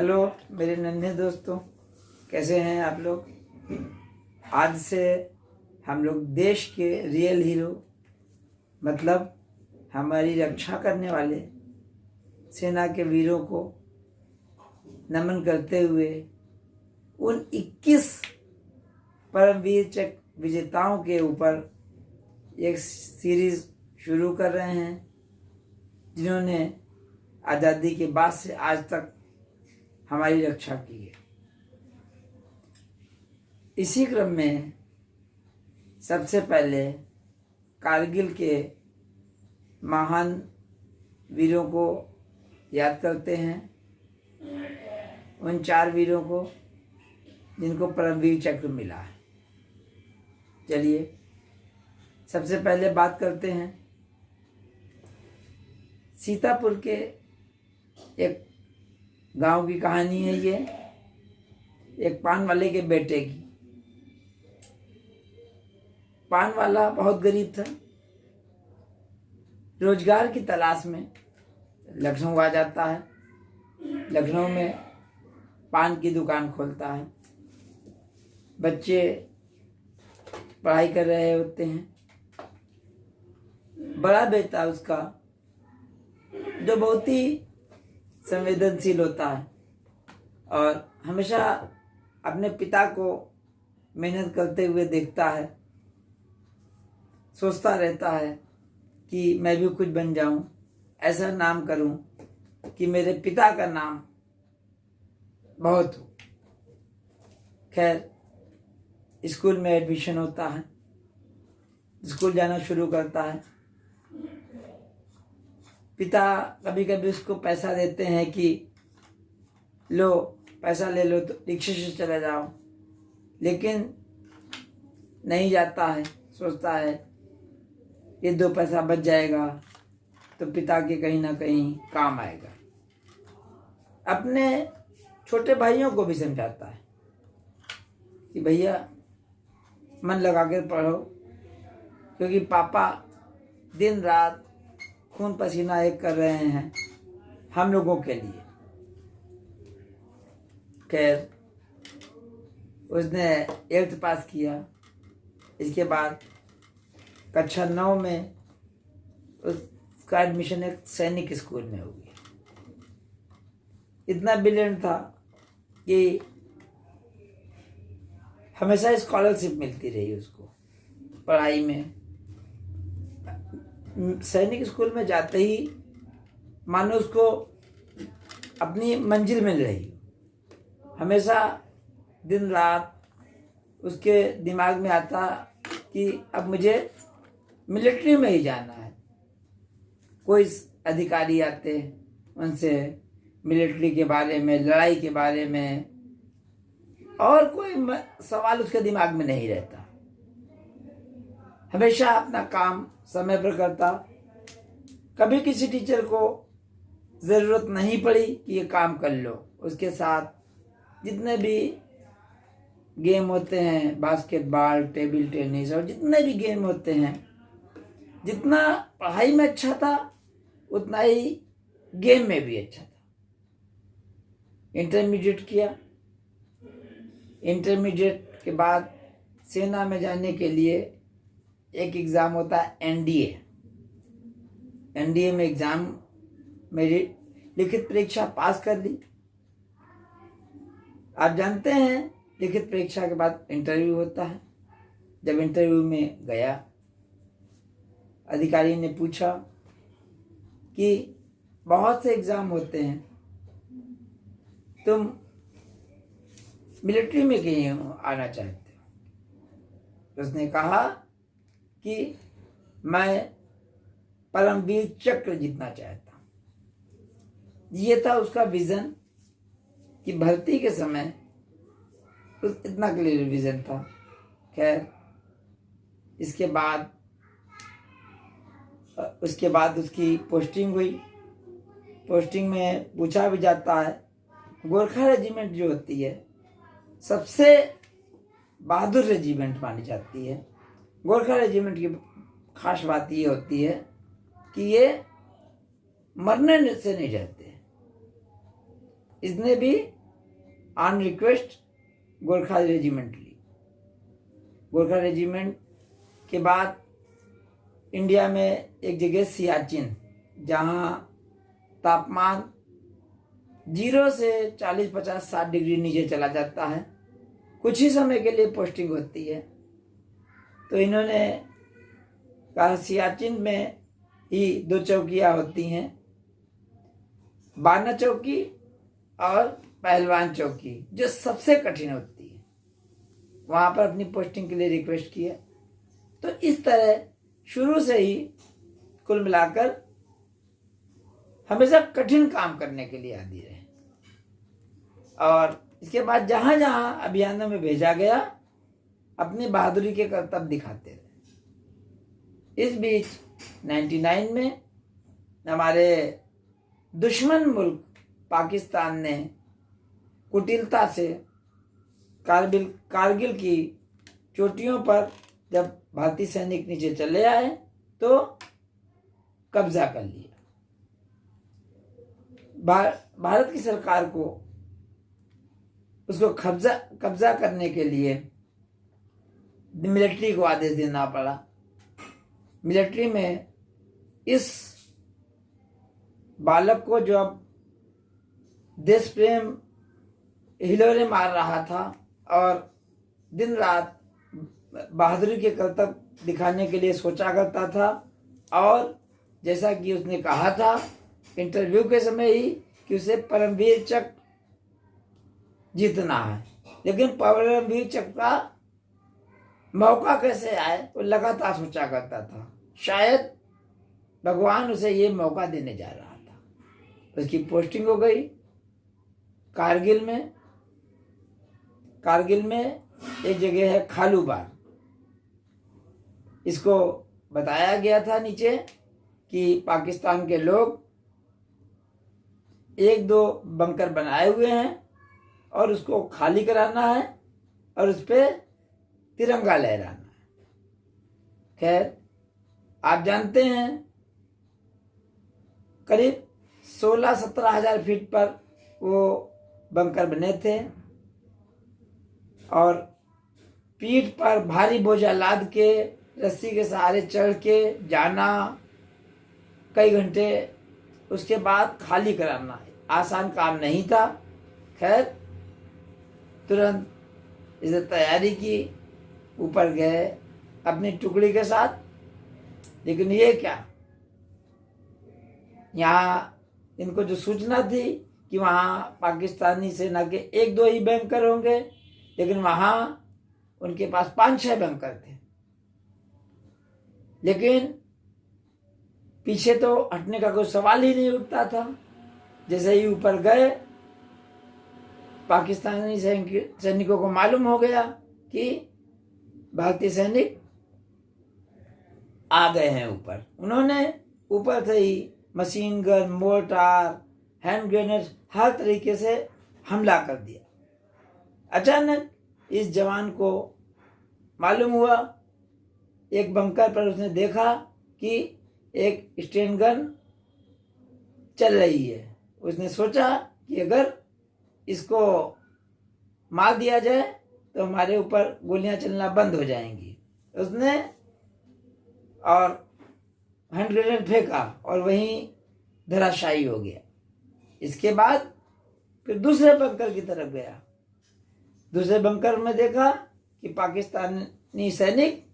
Hello मेरे नन्हे दोस्तों, कैसे हैं आप लोग। आज से हम लोग देश के रियल हीरो मतलब हमारी रक्षा करने वाले सेना के वीरों को नमन करते हुए उन 21 परमवीर चक्र विजेताओं के ऊपर एक सीरीज शुरू कर रहे हैं, जिन्होंने आज़ादी के बाद से आज तक हमारी रक्षा की है। इसी क्रम में सबसे पहले कारगिल के महान वीरों को याद करते हैं, उन 4 वीरों को जिनको परमवीर चक्र मिला है। चलिए सबसे पहले बात करते हैं सीतापुर के एक गांव की कहानी है। ये एक पान वाले के बेटे की। पान वाला बहुत गरीब था, रोजगार की तलाश में लखनऊ आ जाता है। लखनऊ में पान की दुकान खोलता है। बच्चे पढ़ाई कर रहे होते हैं। बड़ा बेटा उसका, जो बहुत ही संवेदनशील होता है और हमेशा अपने पिता को मेहनत करते हुए देखता है, सोचता रहता है कि मैं भी कुछ बन जाऊं, ऐसा नाम करूं कि मेरे पिता का नाम बहुत हो। खैर, स्कूल में एडमिशन होता है, स्कूल जाना शुरू करता है। पिता कभी कभी उसको पैसा देते हैं कि लो पैसा ले लो तो रिक्शे से चले जाओ, लेकिन नहीं जाता है। सोचता है ये 2 पैसा बच जाएगा तो पिता के कहीं ना कहीं काम आएगा। अपने छोटे भाइयों को भी समझाता है कि भैया मन लगा कर पढ़ो, क्योंकि पापा दिन रात खून पसीना एक कर रहे हैं हम लोगों के लिए। खैर, उसने 8th पास किया। इसके बाद कक्षा 9 में उसका एडमिशन एक सैनिक स्कूल में हो गया। इतना ब्रिलियंट था कि हमेशा स्कॉलरशिप मिलती रही उसको पढ़ाई में। सैनिक स्कूल में जाते ही मानो उसको अपनी मंजिल मिल रही। हमेशा दिन रात उसके दिमाग में आता कि अब मुझे मिलिट्री में ही जाना है। कोई अधिकारी आते, उनसे मिलिट्री के बारे में, लड़ाई के बारे में और कोई सवाल उसके दिमाग में नहीं रहता। हमेशा अपना काम समय पर करता। कभी किसी टीचर को ज़रूरत नहीं पड़ी कि ये काम कर लो। उसके साथ जितने भी गेम होते हैं, बास्केटबॉल, टेबल टेनिस और जितने भी गेम होते हैं, जितना पढ़ाई में अच्छा था उतना ही गेम में भी अच्छा था। इंटरमीडिएट किया। इंटरमीडिएट के बाद सेना में जाने के लिए एक एग्ज़ाम होता है एनडीए। एनडीए में एग्ज़ाम मेरी लिखित परीक्षा पास कर ली। आप जानते हैं लिखित परीक्षा के बाद इंटरव्यू होता है। जब इंटरव्यू में गया, अधिकारी ने पूछा कि बहुत से एग्ज़ाम होते हैं, तुम मिलिट्री में क्यों आना चाहते हो। उसने कहा कि मैं परमवीर चक्र जीतना चाहता हूँ। ये था उसका विज़न कि भर्ती के समय इतना क्लियर विज़न था। खैर, उसके बाद उसकी पोस्टिंग हुई। पोस्टिंग में पूछा भी जाता है, गोरखा रेजिमेंट जो होती है सबसे बहादुर रेजिमेंट मानी जाती है। गोरखा रेजिमेंट की खास बात ये होती है कि ये मरने से नहीं डरते। इसने भी ऑन रिक्वेस्ट गोरखा रेजिमेंट ली। गोरखा रेजिमेंट के बाद इंडिया में एक जगह सियाचिन, जहाँ तापमान 0 से 40, 50, 60 डिग्री नीचे चला जाता है, कुछ ही समय के लिए पोस्टिंग होती है। तो इन्होंने कहा सियाचिन में ही 2 चौकियाँ होती हैं, बाना चौकी और पहलवान चौकी, जो सबसे कठिन होती है। वहाँ पर अपनी पोस्टिंग के लिए रिक्वेस्ट किया। तो इस तरह शुरू से ही कुल मिलाकर हमेशा कठिन काम करने के लिए आदी रहे, और इसके बाद जहाँ जहाँ अभियानों में भेजा गया अपनी बहादुरी के करतब दिखाते रहे। इस बीच 99 में हमारे दुश्मन मुल्क पाकिस्तान ने कुटिलता से कारगिल की चोटियों पर जब भारतीय सैनिक नीचे चले आए तो कब्जा कर लिया। भारत की सरकार को उसको कब्जा करने के लिए मिलिट्री को आदेश देना पड़ा। मिलिट्री में इस बालक को, जो अब देश प्रेम हिलोरे मार रहा था और दिन रात बहादुरी के करतब दिखाने के लिए सोचा करता था, और जैसा कि उसने कहा था इंटरव्यू के समय ही कि उसे परमवीर चक्र जीतना है, लेकिन परमवीर चक्र का मौका कैसे आए वो लगातार सोचा करता था। शायद भगवान उसे ये मौका देने जा रहा था। उसकी पोस्टिंग हो गई कारगिल में। कारगिल में एक जगह है खालूबाग। इसको बताया गया था नीचे कि पाकिस्तान के लोग 1-2 बंकर बनाए हुए हैं और उसको खाली कराना है और उस पर तिरंगा लहराना है। खैर, आप जानते हैं करीब 16-17 हजार फीट पर वो बंकर बने थे, और पीठ पर भारी बोझा लाद के रस्सी के सहारे चढ़ के जाना, कई घंटे उसके बाद खाली कराना आसान काम नहीं था। खैर, तुरंत इसे तैयारी की, ऊपर गए अपनी टुकड़ी के साथ। लेकिन ये क्या, यहाँ इनको जो सूचना थी कि वहाँ पाकिस्तानी सेना के 1-2 ही बैंकर होंगे, लेकिन वहाँ उनके पास 5-6 बैंकर थे। लेकिन पीछे तो हटने का कोई सवाल ही नहीं उठता था। जैसे ही ऊपर गए, पाकिस्तानी सैनिकों को मालूम हो गया कि भारतीय सैनिक आ गए हैं ऊपर। उन्होंने ऊपर से ही machine gun, mortar, hand grenade हर तरीके से हमला कर दिया। अचानक इस जवान को मालूम हुआ, एक बंकर पर उसने देखा कि एक स्टेन गन चल रही है। उसने सोचा कि अगर इसको मार दिया जाए तो हमारे ऊपर गोलियां चलना बंद हो जाएंगी। उसने और हैंड ग्रेनेड फेंका और वहीं धराशायी हो गया। इसके बाद फिर दूसरे बंकर की तरफ गया। दूसरे बंकर में देखा कि पाकिस्तानी सैनिक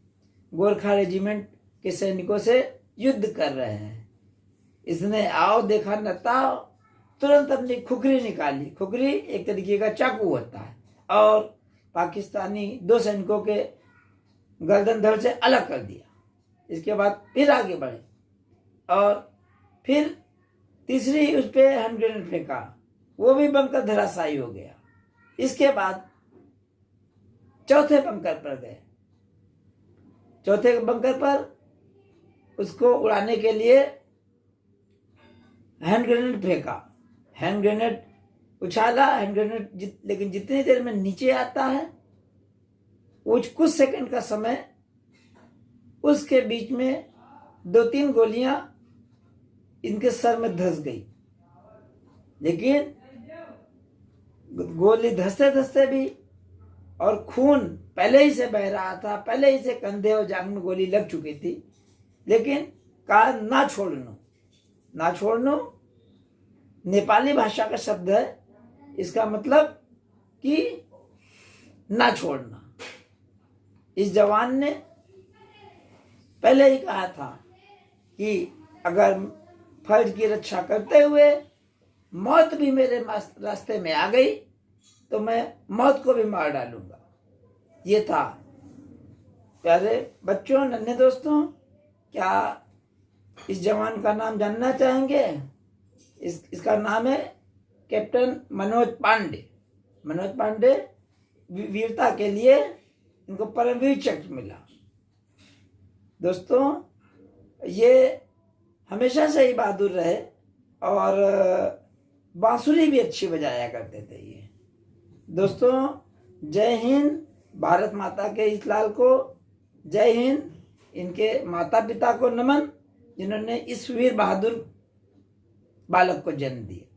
गोरखा रेजिमेंट के सैनिकों से युद्ध कर रहे हैं। इसने आओ देखा नताओ, तुरंत अपनी खुखरी निकाली। खुखरी एक तरीके का चाकू होता है, और पाकिस्तानी 2 सैनिकों के गर्दन धड़ से अलग कर दिया। इसके बाद फिर आगे बढ़े और फिर तीसरी उस पर हैंड ग्रेनेड फेंका, वो भी बंकर धराशायी हो गया। इसके बाद चौथे बंकर पर गए। चौथे बंकर पर उसको उड़ाने के लिए हैंड ग्रेनेड फेंका, हैंड ग्रेनेड उछाला, हैंड ग्रेनेड लेकिन जितनी देर में नीचे आता है कुछ सेकंड का समय, उसके बीच में 2-3 गोलियां इनके सर में धंस गई। लेकिन गोली धंसते धंसते भी, और खून पहले ही से बह रहा था, पहले ही से कंधे और जांघ में गोली लग चुकी थी, लेकिन कहा ना छोड़नो। ना छोड़नो नेपाली भाषा का शब्द है, इसका मतलब कि ना छोड़ना। इस जवान ने पहले ही कहा था कि अगर फर्ज की रक्षा करते हुए मौत भी मेरे रास्ते में आ गई तो मैं मौत को भी मार डालूंगा। ये था। प्यारे बच्चों, नन्हे दोस्तों, क्या इस जवान का नाम जानना चाहेंगे? इसका नाम है कैप्टन मनोज पांडे। मनोज पांडे वीरता के लिए इनको परमवीर चक्र मिला। दोस्तों, ये हमेशा से ही बहादुर रहे और बांसुरी भी अच्छी बजाया करते थे ये। दोस्तों, जय हिंद। भारत माता के इस लाल को जय हिंद। इनके माता पिता को नमन, जिन्होंने इस वीर बहादुर बालक को जन्म दिया।